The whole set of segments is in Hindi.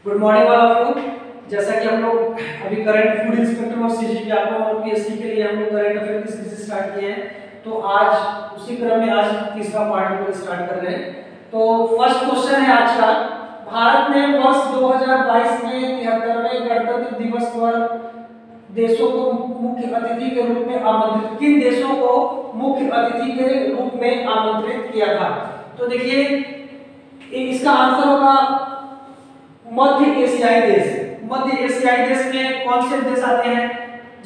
Good morning all of you. जैसा कि हम लोग अभी करंट फूड इंस्पेक्टर और सीजीपी और पीएससी के लिए हम लोग करंट अफेयर की सीरीज स्टार्ट किए हैं, तो आज उसी क्रम में आज तीसरा पार्ट हम लोग स्टार्ट कर रहे हैं। तो फर्स्ट क्वेश्चन है आज का, भारत ने वर्ष 2022 में 73वें गणतंत्र दिवस पर देशों को मुख्य अतिथि के रूप में आमंत्रित, किन देशों को मुख्य अतिथि के रूप में आमंत्रित किया था? तो देखिए इसका आंसर होगा मध्य एशियाई देश। मध्य एशियाई देश में कौन से देश आते हैं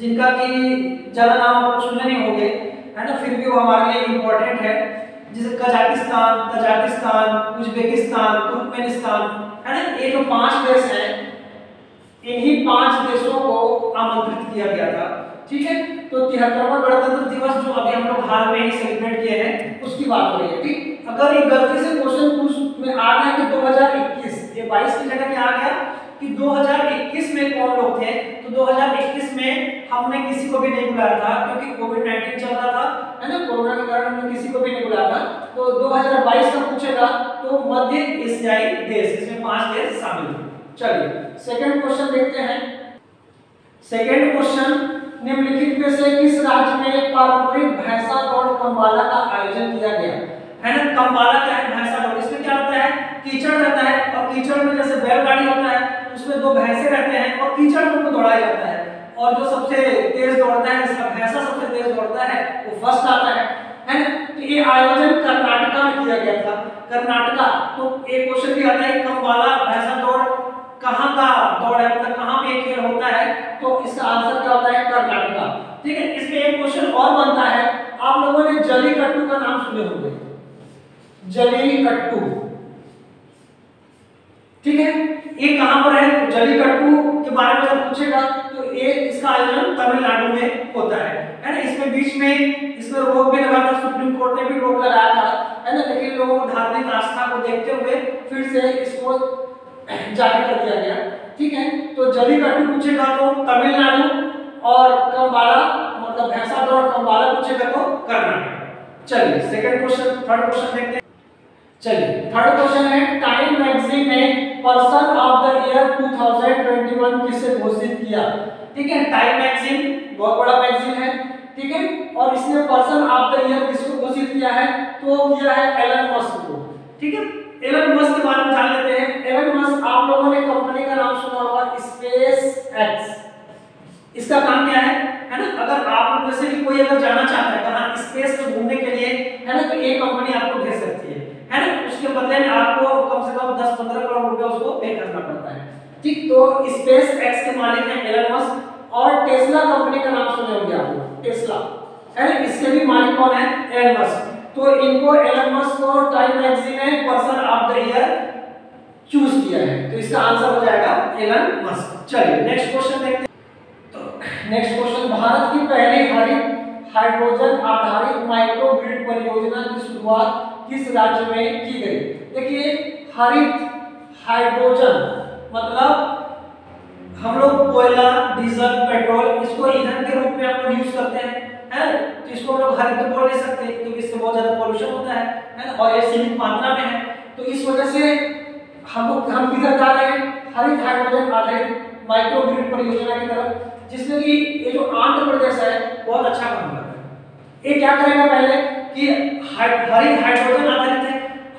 जिनका कि ज्यादा नाम आप सुने नहीं होंगे, है ना, फिर भी वो हमारे लिए इम्पोर्टेंट है, जैसे कजाकिस्तान, तजाकिस्तान, उज्बेकिस्तान, तुर्कमेनिस्तान, है ना। ये जो 5 देश हैं, इन्हीं 5 देशों को आमंत्रित किया गया था। ठीक है, तो 73वां गणतंत्र दिवस जो अभी हम लोग हाल में ही सेलिब्रेट किए हैं उसकी बात हो रही है। ठीक, अगर ये गलती से क्वेश्चन पूछ में आ गया कि 2021, ये 22 की जगह क्या आ गया कि 2021 में कौन लोग थे, तो 2021 में हमने किसी को भी नहीं बुलाया था क्योंकि कोविड-19 चल रहा था, है ना, कोरोना के कारण हमने किसी को भी नहीं बुलाया था। तो 2022 का पूछेगा तो मध्य एशियाई देश, इसमें 5 देश शामिल हैं। चलिए सेकंड क्वेश्चन देखते हैं। सेकंड क्वेश्चन, निम्नलिखित में से किस राज्य में पारंपरिक भैंसा दौड़ कंबाला का आयोजन किया गया? है ना, कंबाला क्या है? भैंसा दौड़। इसमें क्या होता है, कीचड़ रहता है और कीचड़ में जैसे बैलगाड़ी होता है उसमें 2 भैंसे रहते हैं और कीचड़ में उनको दौड़ाया जाता है, और जो सबसे तेज दौड़ता है, जिसका भैंसा सबसे तेज दौड़ता है वो फर्स्ट आता है ना। तो ये आयोजन कर्नाटका में किया गया था, कर्नाटका। तो एक क्वेश्चन भी आता है कंबाला भैंसा दौड़ कहाँ का दौड़ है, मतलब कहाँ पे खेल होता है, तो इसका आंसर क्या होता है? कर्नाटका। ठीक है, इसमें एक क्वेश्चन और बनता है, आप लोगों ने जलीकट्टू का नाम सुने होंगे, जलीकट्टू। ठीक है, ये कहां पर है? तो जलीकट्टू के बारे में अगर पूछेगा तो ये इसका आयोजन तमिलनाडु में होता है ना। इसमें बीच में इसमें रोक भी लगा था, सुप्रीम कोर्ट ने भी रोक लगाया था, है ना, लेकिन लोगों को धार्मिक आस्था को देखते हुए फिर से इसको जारी कर दिया गया। ठीक है, तो जलीकट्टू पूछेगा तो तमिलनाडु, और कंबाला मतलब भैंसा दौड़ कंबाला पूछेगा तो कर्नाटक। चलिए सेकंड क्वेश्चन, थर्ड क्वेश्चन देखते हैं। चलिए थर्ड क्वेश्चन है, टाइम मैगजीन ने पर्सन ऑफ द ईयर 2021 किसे घोषित किया? ठीक है, टाइम मैगजीन बहुत बड़ा मैगजीन है, ठीक है, और इसने पर्सन ऑफ द ईयर किसको घोषित किया है? तो किया है एलन मस्क को। ठीक है, एलन मस्क के बारे में जान लेते हैं। एलन मस्क, आप लोगों ने कंपनी का नाम सुना होगा स्पेस एक्स। इसका काम क्या है ना, अगर आप में से भी कोई अगर जाना चाहता है कहां स्पेस में घूमने के लिए, है ना, तो ये कंपनी आपको भेज सकती है ना, उसके बदले में आपको कम से कम 10-15 करोड़ रुपए उसको पे करना पड़ता है। ठीक, तो स्पेस एक्स के मालिक हैं एलन मस्क, और टेस्ला कंपनी का नाम सुने होंगे आप लोग, टेस्ला, है ना, इसके भी मालिक कौन है? Elon Musk. तो इनको एलन मस्क को टाइम मैगजीन ने person of the year choose किया है, तो इसका आंसर हो जाएगा एलन मस्क। चलिए नेक्स्ट क्वेश्चन देखते हैं। तो नेक्स्ट क्वेश्चन, भारत की पहली हरित हाइड्रोजन आधारित माइक्रो ग्रिड परियोजना की शुरुआत किस राज्य में की गई? देखिए हरित हाइड्रोजन मतलब हम लोग कोयला, डीजल, पेट्रोल, इसको ईंधन के रूप में हम लोग यूज करते हैं, है ना, तो इसको हम लोग हरित तो बोल नहीं सकते क्योंकि इससे बहुत ज्यादा पॉल्यूशन होता है ना, और ये सीमित मात्रा में है। तो इस वजह से हम किधर जा रहे हैं? हरित हाइड्रोजन आधारित माइक्रो ग्रिड परियोजना की तरफ, जिसमें कि ये जो आंध्र प्रदेश है बहुत अच्छा काम कर रहा है। ये क्या करेगा पहले कि हरित हाइड्रोजन आधारित है,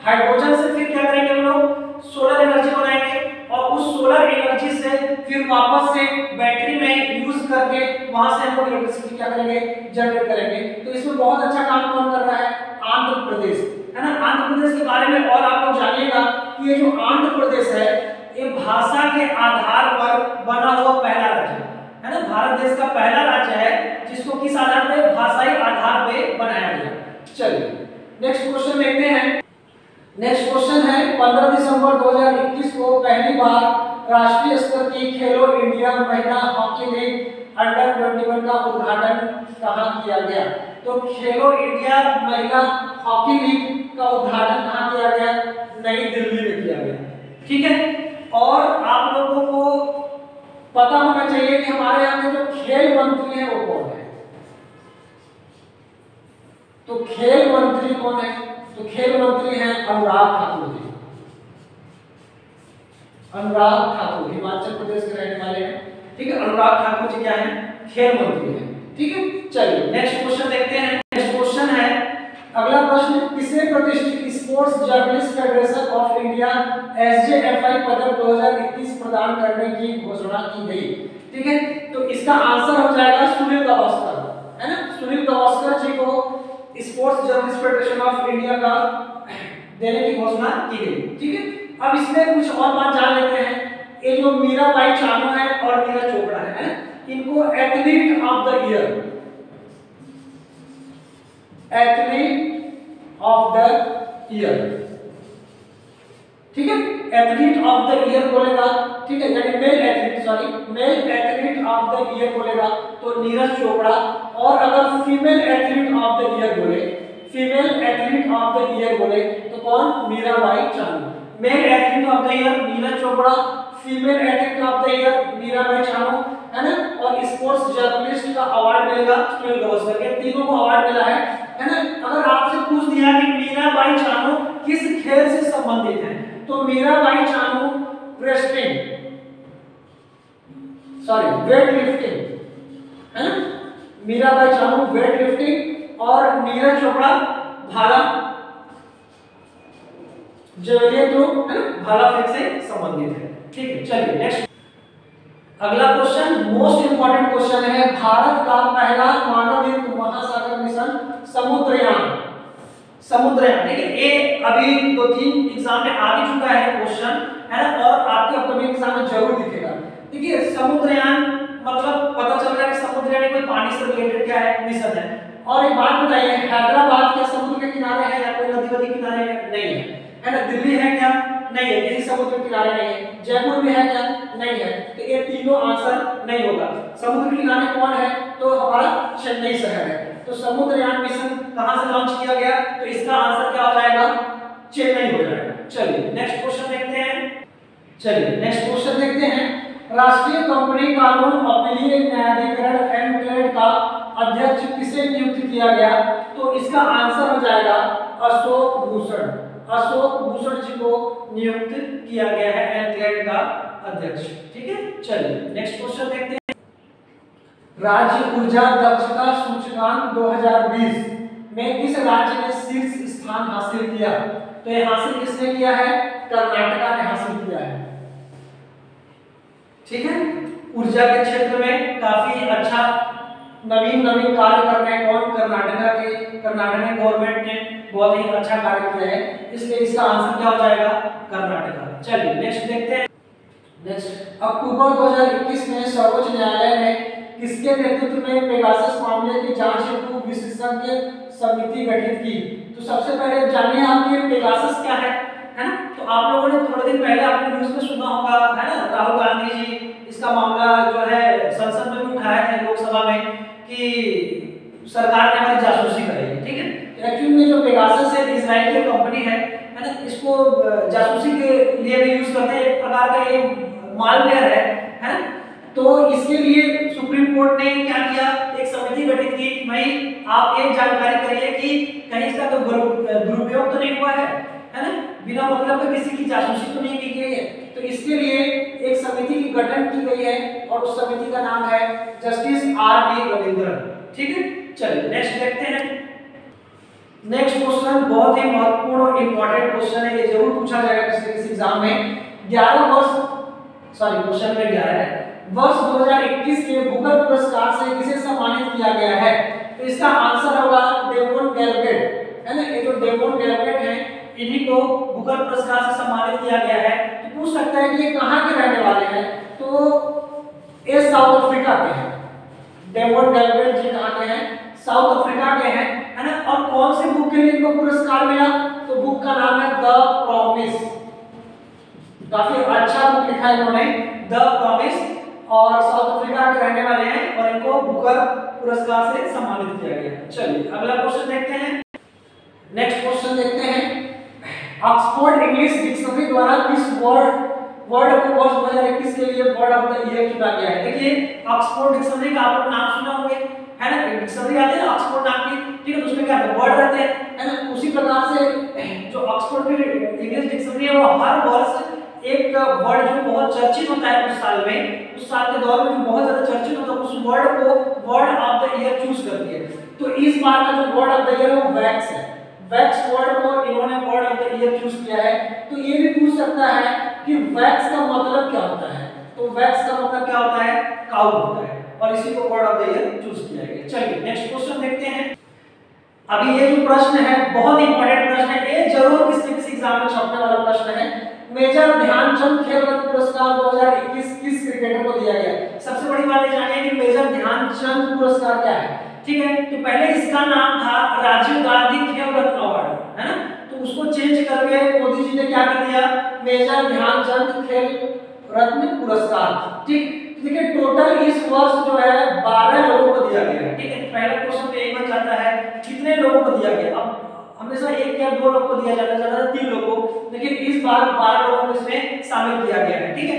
हाइड्रोजन से फिर क्या करेंगे हम लोग? सोलर एनर्जी बनाएंगे, और उस सोलर एनर्जी से फिर वापस से बैटरी में यूज करके वहां से हम लोग इलेक्ट्रिसिटी क्या करेंगे? जनरेट करेंगे। तो इसमें बहुत अच्छा काम कौन कर रहा है? आंध्र प्रदेश, है ना। आंध्र प्रदेश के बारे में और आप लोग जानिएगा कि ये जो आंध्र प्रदेश है ये भाषा के आधार पर बना हुआ पहला राज्य है ना, भारत देश का पहला राज्य है जिसको किस आधार पे? भाषाई आधार पे बनाया गया। चलिए नेक्स्ट क्वेश्चन देखते हैं। नेक्स्ट क्वेश्चन है, 15 दिसंबर 2021 को पहली बार राष्ट्रीय स्तर की खेलो इंडिया महिला हॉकी लीग अंडर 21 का उद्घाटन कहां किया गया? तो खेलो इंडिया महिला हॉकी लीग का उद्घाटन कहां किया गया? नई दिल्ली में किया गया। ठीक है, और आप लोगों को पता होना चाहिए कि हमारे यहाँ में जो खेल मंत्री है वो कौन है। तो खेल मंत्री कौन है? तो खेल मंत्री हैं अनुराग ठाकुर जी। अनुराग ठाकुर हिमाचल प्रदेश के रहने वाले हैं। ठीक है, अनुराग ठाकुर जी क्या है, खेल मंत्री हैं। ठीक है, चलिए नेक्स्ट क्वेश्चन देखते हैं। नेक्स्ट क्वेश्चन है, अगला प्रश्न, किसे प्रतिष्ठित sports journalist federation of India SJFI पदक 2021 प्रदान करने की घोषणा की गई? ठीक है, तो इसका आंसर हो जाएगा सुनील गावस्कर, है ना। सुनील गावस्कर जी को sports journalist federation of India का देने की घोषणा की गई। ठीक है, अब इसमें कुछ और बात जान लेते हैं। ये जो मीराबाई चानू है और नीरज चोपड़ा है ना, इनको athlete of the year, athlete of the year, ठीक है, एथलीट ऑफ द ईयर बोलेगा। ठीक है, यानी male athlete, sorry male athlete of the year बोलेगा तो नीरज चोपड़ा, और अगर female athlete of the year बोले, female athlete of the year बोले तो कौन, Mirabai Chanu. Male athlete of the year Neeraj Chopra, female athlete of the year Mirabai Chanu, है ना। और स्पोर्ट्स जर्नलिस्ट का अवार्ड मिलेगा सुनील गावस्कर के। तीनों को अवार्ड मिला है ना। अगर आपसे पूछ दिया कि मीराबाई चानू किस खेल से संबंधित है, तो Mirabai Chanu wrestling, sorry weight lifting, है ना। मीराबाई चानू वेट लिफ्टिंग और नीरज चोपड़ा भाला जेवलिन थ्रो, है ना, भाला फेंक से संबंधित है। ठीक है, चलिए नेक्स्ट अगला क्वेश्चन, मोस्ट इंपॉर्टेंट क्वेश्चन है, भारत का पहला मानवयुक्त महासागर मिशन समुद्रयान। समुद्रयान, ठीक है, ये अभी 2-3 एग्जाम में आ भी चुका है क्वेश्चन, है ना, और आपके अपकमिंग एग्जाम में जरूर दिखेगा। देखिए समुद्रयान मतलब पता चल रहा है कि समुद्रयान कोई पानी से रिलेटेड क्या है, मिशन है। और एक बात बताइए, हैदराबाद क्या समुद्र के किनारे है या कोई नदी किनारे नहीं है ना। दिल्ली है क्या, नहीं है, किसी समुद्र के किनारे नहीं है। जयपुर में है क्या, नहीं है। तो ये तीनों आंसर नहीं होगा। समुद्र के किनारे कौन है, तो हमारा चेन्नई शहर है। तो समुद्रयान मिशन कहां से लॉन्च किया गया, तो इसका आंसर क्या हो जाएगा, चेन्नई हो जाएगा। चलिए नेक्स्ट क्वेश्चन देखते हैं। चलिए नेक्स्ट क्वेश्चन देखते हैं, राष्ट्रीय कंपनी कानून अपीलीय न्यायाधिकरण एनक्लेव का अध्यक्ष किसे नियुक्त किया गया, तो इसका आंसर हो जाएगा अशोक भूषण। अशोक भूषण जी को नियुक्त किया गया है एनक्लेव का अध्यक्ष। ठीक है, चलिए नेक्स्ट क्वेश्चन देखते हैं, राज्य ऊर्जा दक्षता सूचकांक 2020 में किस राज्य ने शीर्ष स्थान हासिल किया, तो ये हासिल किसने किया है, कर्नाटका ने हासिल किया है। ठीक है, ऊर्जा के क्षेत्र में काफी अच्छा नवीन कार्य कर रहे हैं कौन, कर्नाटका गवर्नमेंट ने बहुत ही अच्छा कार्य किया है, इसलिए इसका आंसर क्या हो जाएगा, कर्नाटका। चलिए नेक्स्ट देखते हैं। नेक्स्ट, अक्टूबर 2021 में सर्वोच्च न्यायालय ने किसके नेतृत्व में पेगासस मामले की जांच हेतु विशेषज्ञ समिति गठित की, तो सबसे पहले जानिए आप ये पेगासस क्या है ना। तो आप लोगों ने थोड़े दिन पहले आपने न्यूज़ में सुना होगा, है ना, राहुल गांधी जी इसका मामला जो है संसद में भी उठाए थे, लोकसभा में, कि सरकार ने हमारी जासूसी करी। ठीक है, एक्चुअली में जो पेगासस है इजराइल की कंपनी है ना, इसको जासूसी के लिए भी यूज करते हैं, एक प्रकार का ये मालवेयर है ना। तो इसके लिए सुप्रीम कोर्ट ने क्या किया, एक समिति गठित की, भाई आप एक जानकारी करिए कि कहीं इसका तो दुरुपयोग तो नहीं हुआ है ना, बिना मतलब के किसी की जासूसी तो नहीं की गई है। तो इसके लिए एक समिति की गठन की गई है और उस समिति का नाम है जस्टिस आर.वी. रविंद्रन। ठीक है, चलिए नेक्स्ट देखते हैं। नेक्स्ट क्वेश्चन बहुत ही महत्वपूर्ण और इंपॉर्टेंट क्वेश्चन है, ये जरूर पूछा जाएगा किसी एग्जाम में। 11 वर्ष, सॉरी क्वेश्चन में 11 है, वर्ष 2021 के बुकर पुरस्कार से किसे सम्मानित किया गया है, तो इसका आंसर होगा डेमोन गैलगेट, है ना। ये जो डेमोन गैलगेट है, इन्हीं को बुकर पुरस्कार से सम्मानित किया गया है। तो पूछ सकता है कि ये कहां के रहने वाले हैं, तो ये साउथ अफ्रीका के हैं। डेमोन गैलगेट जी कहां के हैं, साउथ अफ्रीका के हैं, है ना। और कौन सी बुक के लिए इनको पुरस्कार मिला, तो बुक का नाम है द प्रॉमिस। काफी अच्छा बुक लिखा है इन्होंने, द प्रॉमिस, और साउथ अफ्रीका के रहने वाले हैं और इनको बुकर पुरस्कार से सम्मानित किया गया। चलिए अगला क्वेश्चन देखते हैं। नेक्स्ट क्वेश्चन देखते हैं, ऑक्सफोर्ड इंग्लिश डिक्शनरी द्वारा किस वर्ड को वर्ष 2021 के लिए वर्ड ऑफ द ईयर चुना गया है। देखिए ऑक्सफोर्ड डिक्शनरी का आप लोग नाम सुना होंगे, है ना, डिक्शनरी आती है ऑक्सफोर्ड नाम की। ठीक है, तो उसमें क्या वर्ड रहते हैं, है ना। उसी प्रकार से जो ऑक्सफोर्ड की इंग्लिश डिक्शनरी है वो हर वर्ष एक वर्ड जो बहुत चर्चित होता है उस साल में, उस साल के दौर में जो बहुत ज्यादा चर्चित होता है, उस वर्ड को word of the year choose करती है। तो इस बार का जो वर्ड ऑफ द ईयर है वो वैक्स है। वैक्स वर्ड को इन्होंने word of the year choose किया है। तो ये भी पूछ सकता है कि वैक्स का मतलब क्या होता है। तो वैक्स का मतलब क्या होता है, काउ होता है, और इसी को word of the year choose किया गया। चलिए नेक्स्ट क्वेश्चन देखते हैं। अभी ये जो प्रश्न है बहुत इंपॉर्टेंट प्रश्न है, ये जरूर किसी किसी एग्जाम में छपने वाला प्रश्न है। मेजर ध्यानचंद खेल रत्न पुरस्कार 2021 किस क्रिकेटर को दिया गया। सबसे बड़ी बात ये जानिए कि मेजर ध्यानचंद पुरस्कार क्या है, ठीक है। तो पहले इसका नाम था राजीव गांधी खेल रत्न अवार्ड, है ना। तो उसको चेंज करके मोदी जी ने क्या कर दिया, मेजर ध्यानचंद खेल रत्न पुरस्कार, ठीक। देखिए टोटल इस वर्ष जो है 12 लोगों को दिया गया है, ठीक है। पहला क्वेश्चन तो एक बन जाता है कितने लोगों को दिया गया। अब हमेशा एक या दो लोग को दिया जाता है, ज्यादा 3 लोगों को, लेकिन इस बार 12 लोगों को इसमें शामिल किया गया है, ठीक है।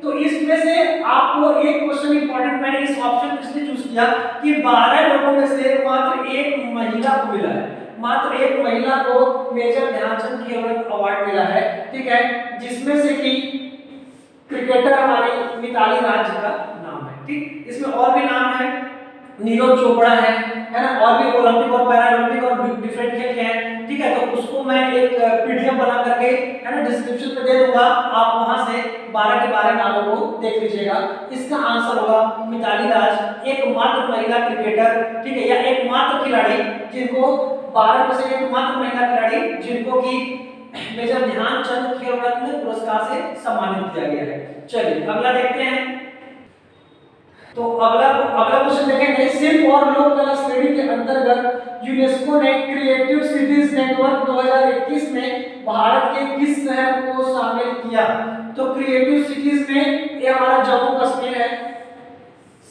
तो इसमें से आपको एक क्वेश्चन इंपॉर्टेंट, मैंने इस ऑप्शन को इसलिए चूज किया कि 12 लोगों में से मात्र एक महिला को मिला है, मात्र एक महिला को मेजर ध्यानचंद खेल रत्न अवार्ड मिला है, ठीक है। जिसमें से कि क्रिकेटर हमारे मिताली राज का नाम है, ठीक। इसमें और भी नाम है, नीरज चोपड़ा है ना, और भी ओलंपिक और पैरा ओलंपिक और डिफरेंट खेल के हैं, ठीक है। तो उसको मैं एक पीडीएफ बना करके, है ना, डिस्क्रिप्शन पे दे दूंगा, आप वहां से 12 के 12 नामों को देख लीजिएगा। इसका आंसर होगा मिताली राज, एकमात्र महिला क्रिकेटर, ठीक है, या एकमात्र खिलाड़ी जिनको 12 में से एकमात्र महिला खिलाड़ी जिनको की मेजर ध्यानचंद खेल रत्न पुरस्कार से सम्मानित किया गया है। चलिए अगला देखते हैं। तो अगला क्वेश्चन देखेंगे, शिल्प और लोक कला श्रेणी के अंतर्गत यूनेस्को ने क्रिएटिव सिटीज नेटवर्क 2021 में भारत के किस शहर को शामिल किया। तो क्रिएटिव सिटीज में ये हमारा जम्मू कश्मीर है,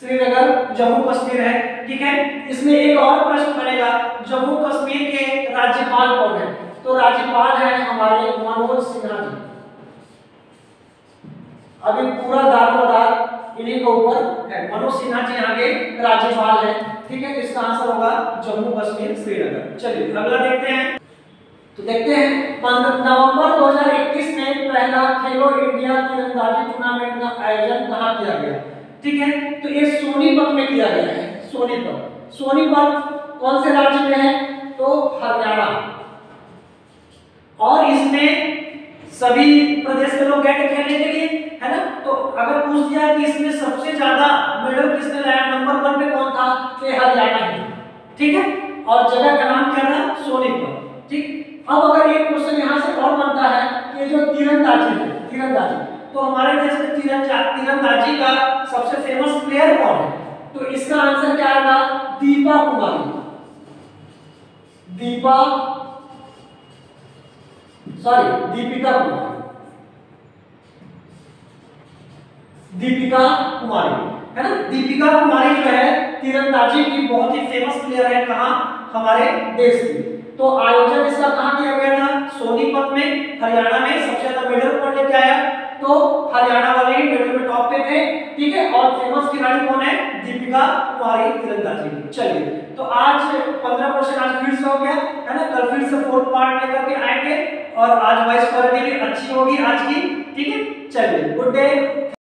श्रीनगर जम्मू कश्मीर है, ठीक है। इसमें एक और प्रश्न बनेगा, जम्मू कश्मीर के राज्यपाल कौन है। तो राज्यपाल है हमारे मनोज सिन्हा जी। अभी पूरा दारोमदार इन्हीं के ऊपर है, मनोज सिन्हा जी यहाँ के राज्यपाल है, ठीक है। तो इसका आंसर होगा जम्मू कश्मीर श्रीनगर। चलिए अगला देखते हैं। तो देखते हैं 15 नवंबर 2021 में पहला खेलो इंडिया तीरंदाजी टूर्नामेंट का आयोजन कहाँ किया गया, ठीक है। तो ये सोनीपत में किया गया है, सोनीपत। सोनीपत कौन से राज्य में है, तो हरियाणा। और इसमें सभी प्रदेश के लोग गए थे खेलने के लिए, है ना। तो अगर पूछ दिया कि इसमें सबसे ज्यादा मेडल किसने लाया, नंबर 1 पे कौन था, तो हरियाणा ही, ठीक है। और जगह का नाम क्या था, सोनीपत, ठीक। अब अगर एक क्वेश्चन यहाँ से और बनता है कि ये जो तीरंदाजी है, तीरंदाजी, तो हमारे देश में तीरंदाजी का सबसे फेमस प्लेयर कौन है। तो इसका आंसर क्या आएगा, दीपा कुमारी, दीपिका कुमारी, है ना। दीपिका कुमारी जो है तीरंदाजी की बहुत ही फेमस प्लेयर है, कहाँ, हमारे देश की। तो आयोजन इसका कहाँ किया गया था, सोनीपत में, हरियाणा में। सबसे ज्यादा मेडल कौन लेके आया, तो हरियाणा वाले ही मेडल में टॉप पे थे, ठीक है। और फेमस खिलाड़ी कौन है, दीपिका कुमारी तीरंदाजी। चलिए तो आज 15 क्वेश्चन आज फिर से हो गया, है ना। कल फिर से 4th पार्ट लेकर के आएंगे, और आज वॉइस क्वालिटी भी अच्छी होगी आज की, ठीक है। चलिए गुड डे।